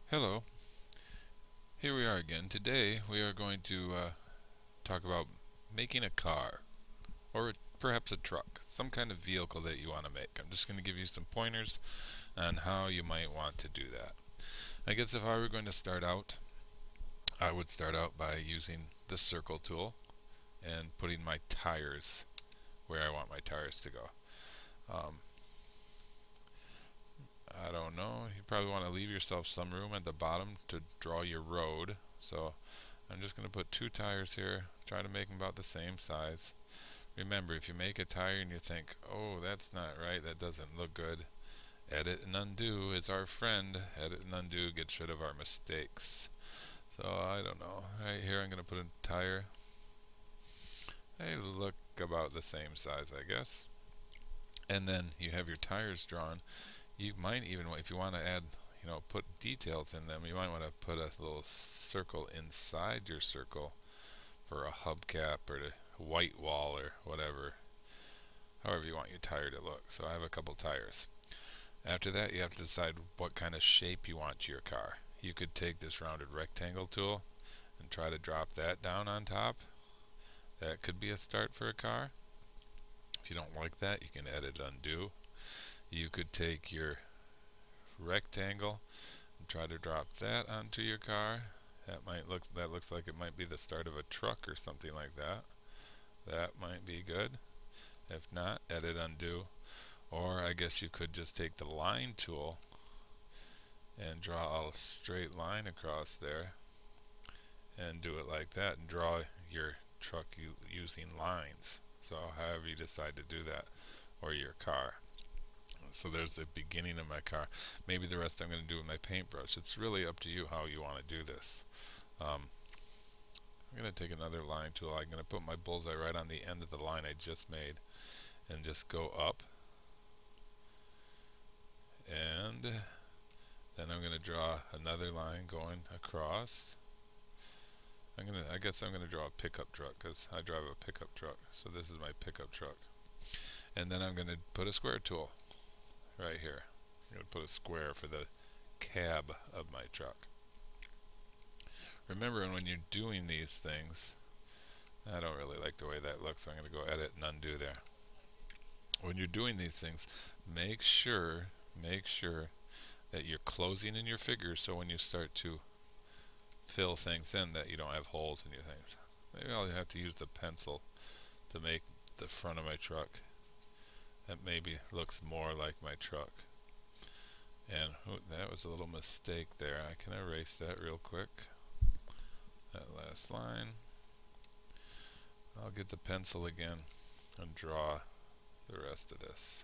Hello, here we are again. Today we are going to talk about making a car, or perhaps a truck, some kind of vehicle that you want to make. I'm just going to give you some pointers on how you might want to do that. I guess if I were going to start out, I would start out by using the circle tool and putting my tires where I want my tires to go. Um, I don't know, you probably want to leave yourself some room at the bottom to draw your road. So I'm just going to put 2 tires here, try to make them about the same size. Remember, if you make a tire and you think, oh, that's not right, that doesn't look good, edit and undo is our friend. Edit and undo gets rid of our mistakes. So I don't know, right here I'm going to put a tire. They look about the same size, I guess. And then you have your tires drawn. You might even, if you want to add, put details in them, you might want to put a little circle inside your circle for a hubcap or a white wall or whatever, however you want your tire to look. So I have a couple tires. After that, you have to decide what kind of shape you want to your car. You could take this rounded rectangle tool and try to drop that down on top. That could be a start for a car. If you don't like that, you can edit undo. You could take your rectangle and try to drop that onto your car. That looks like it might be the start of a truck or something like that. That might be good. If not, edit undo. Or I guess you could just take the line tool and draw a straight line across there and do it like that and draw your truck using lines. So however you decide to do that, or your car. So there's the beginning of my car. Maybe the rest I'm going to do with my paintbrush. It's really up to you how you want to do this. I'm going to take another line tool. I'm going to put my bullseye right on the end of the line I just made and just go up. And then I'm going to draw another line going across. I guess I'm going to draw a pickup truck because I drive a pickup truck. So this is my pickup truck. And then I'm going to put a square tool right here. I'm going to put a square for the cab of my truck. Remember, when you're doing these things, I don't really like the way that looks, so I'm going to go edit and undo there. When you're doing these things, make sure that you're closing in your figures, so when you start to fill things in, that you don't have holes in your things. Maybe I'll have to use the pencil to make the front of my truck that maybe looks more like my truck. And that was a little mistake there. I can erase that real quick. That last line. I'll get the pencil again and draw the rest of this.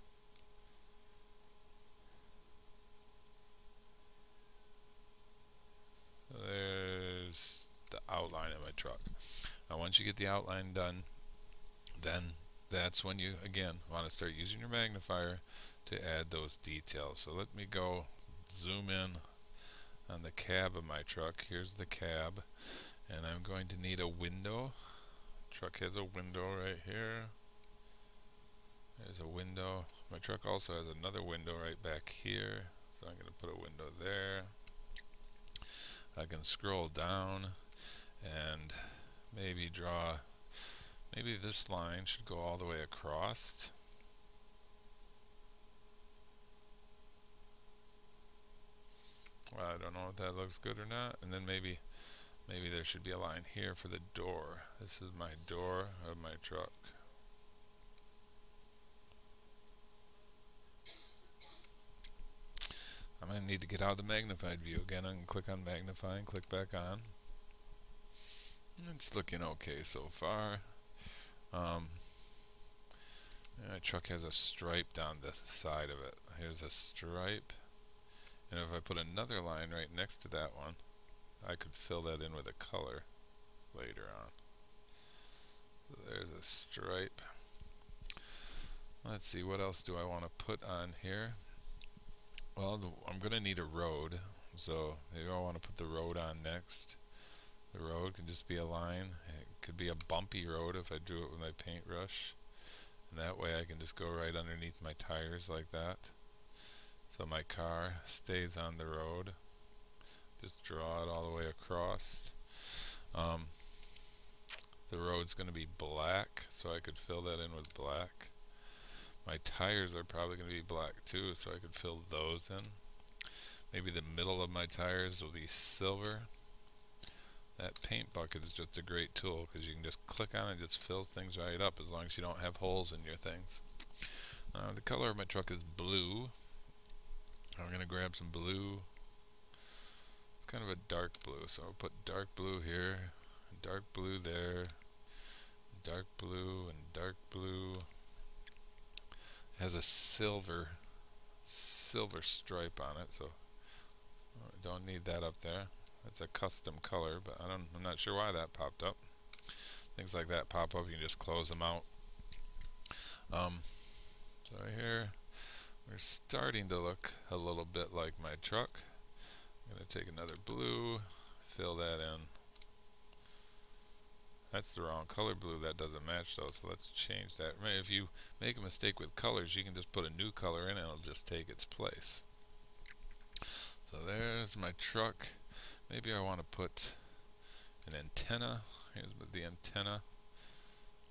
There's the outline of my truck. Now once you get the outline done, then that's when you again want to start using your magnifier to add those details. So let me go zoom in on the cab of my truck. Here's the cab, and I'm going to need a window. Truck has a window right here. There's a window. My truck also has another window right back here, so I'm going to put a window there. I can scroll down and maybe draw, maybe this line should go all the way across. Well, I don't know if that looks good or not. And then maybe there should be a line here for the door. This is my door of my truck. I'm going to need to get out of the magnified view again. I can click on magnify and click back on. It's looking okay so far. My truck has a stripe down the side of it. Here's a stripe. And if I put another line right next to that one, I could fill that in with a color later on. So there's a stripe. Let's see, what else do I want to put on here? Well, I'm going to need a road, so maybe I want to put the road on next. The road can just be a line. It could be a bumpy road if I drew it with my paintbrush. And that way I can just go right underneath my tires like that. So my car stays on the road. Just draw it all the way across. The road's going to be black, so I could fill that in with black. My tires are probably going to be black too, so I could fill those in. Maybe the middle of my tires will be silver. That paint bucket is just a great tool because you can just click on it and it just fills things right up as long as you don't have holes in your things. The color of my truck is blue. I'm going to grab some blue. It's kind of a dark blue, so I'll put dark blue here, and dark blue there, and dark blue and dark blue. It has a silver stripe on it, so I don't need that up there. It's a custom color, but I'm not sure why that popped up. Things like that pop up, you can just close them out. So here we're starting to look a little bit like my truck. I'm going to take another blue, fill that in. That's the wrong color blue, that doesn't match though, so let's change that. If you make a mistake with colors, you can just put a new color in and it'll just take its place. So there's my truck. Maybe I want to put an antenna. Here's the antenna.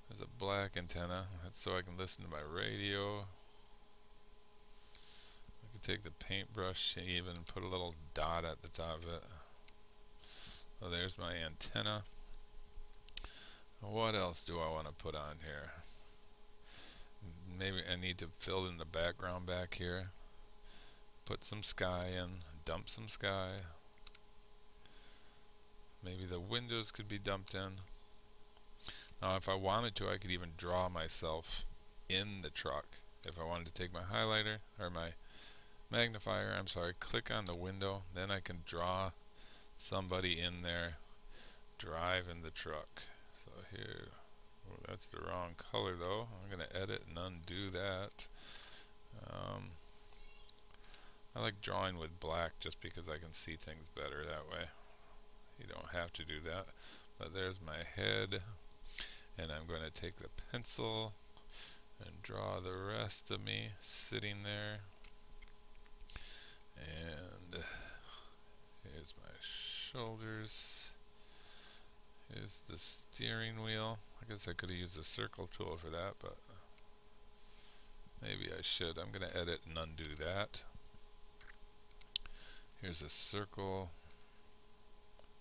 There's a black antenna. That's so I can listen to my radio. I could take the paintbrush and even put a little dot at the top of it. So there's my antenna. What else do I want to put on here? Maybe I need to fill in the background back here. Put some sky in, dump some sky. Maybe the windows could be dumped in. Now if I wanted to, I could even draw myself in the truck. If I wanted to take my highlighter, or my magnifier, click on the window, then I can draw somebody in there driving the truck. So here, that's the wrong color though. I'm going to edit and undo that. I like drawing with black just because I can see things better that way. You don't have to do that. But there's my head, and I'm going to take the pencil and draw the rest of me sitting there. And here's my shoulders. Here's the steering wheel. I guess I could have used a circle tool for that, but maybe I should. I'm going to edit and undo that. Here's a circle.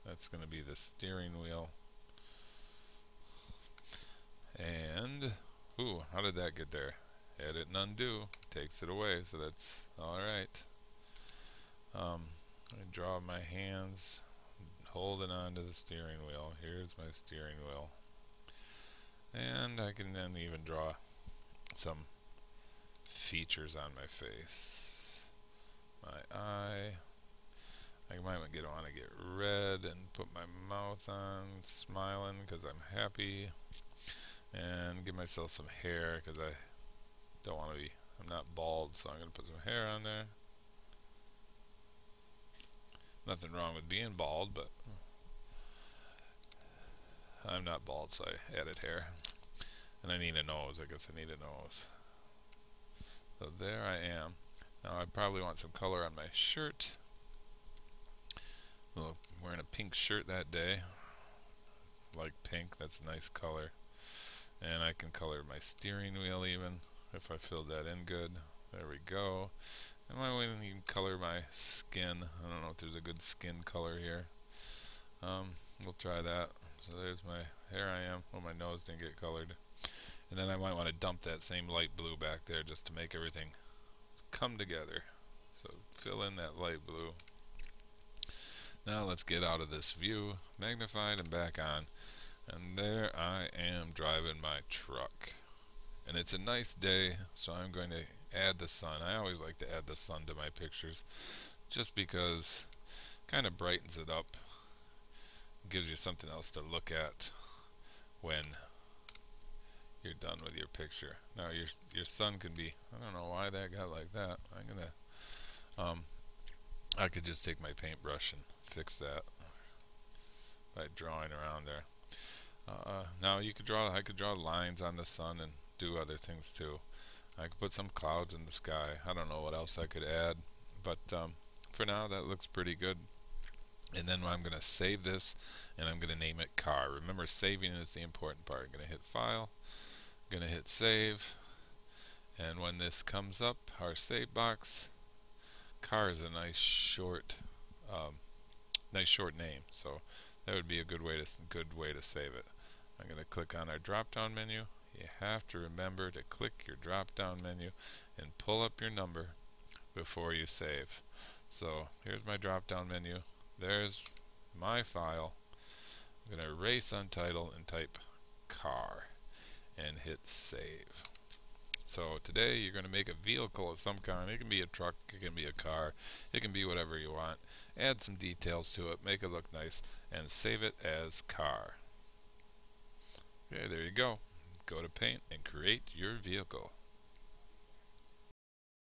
That's going to be the steering wheel. And, ooh, how did that get there? Edit and undo. Takes it away, so that's alright. I draw my hands holding on to the steering wheel. Here's my steering wheel. And I can then even draw some features on my face. My eye. I might want to get red and put my mouth on, smiling because I'm happy. And give myself some hair because I don't want to be, I'm not bald, so I'm going to put some hair on there. Nothing wrong with being bald, but I'm not bald, so I added hair. And I need a nose. I guess I need a nose. So there I am. Now I probably want some color on my shirt. Well, I'm wearing a pink shirt that day. Like pink, that's a nice color. And I can color my steering wheel even, if I filled that in good. There we go. And I might even color my skin. I don't know if there's a good skin color here. We'll try that. So there's my, here I am. Oh, my nose didn't get colored. And then I might want to dump that same light blue back there just to make everything come together. So fill in that light blue. Now let's get out of this view, magnified and back on. And there I am driving my truck. And it's a nice day, so I'm going to add the sun. I always like to add the sun to my pictures just because it kind of brightens it up. Gives you something else to look at when you're done with your picture. Now your sun can be, I don't know why that got like that. I'm gonna I could just take my paintbrush and fix that by drawing around there. Now you could draw, I could draw lines on the sun and do other things too. I could put some clouds in the sky. I don't know what else I could add, but for now that looks pretty good. And then I'm going to save this, and I'm going to name it car. Remember, saving is the important part. I'm going to hit File, I'm going to hit Save, and when this comes up, our save box, car is a nice short name, so that would be a good way to save it. I'm going to click on our drop down menu. You have to remember to click your drop down menu and pull up your number before you save. So here's my drop down menu. There's my file. I'm going to erase untitled and type car and hit save. So today you're going to make a vehicle of some kind. It can be a truck, it can be a car, it can be whatever you want. Add some details to it, make it look nice, and save it as car. Okay, there you go. Go to Paint and create your vehicle.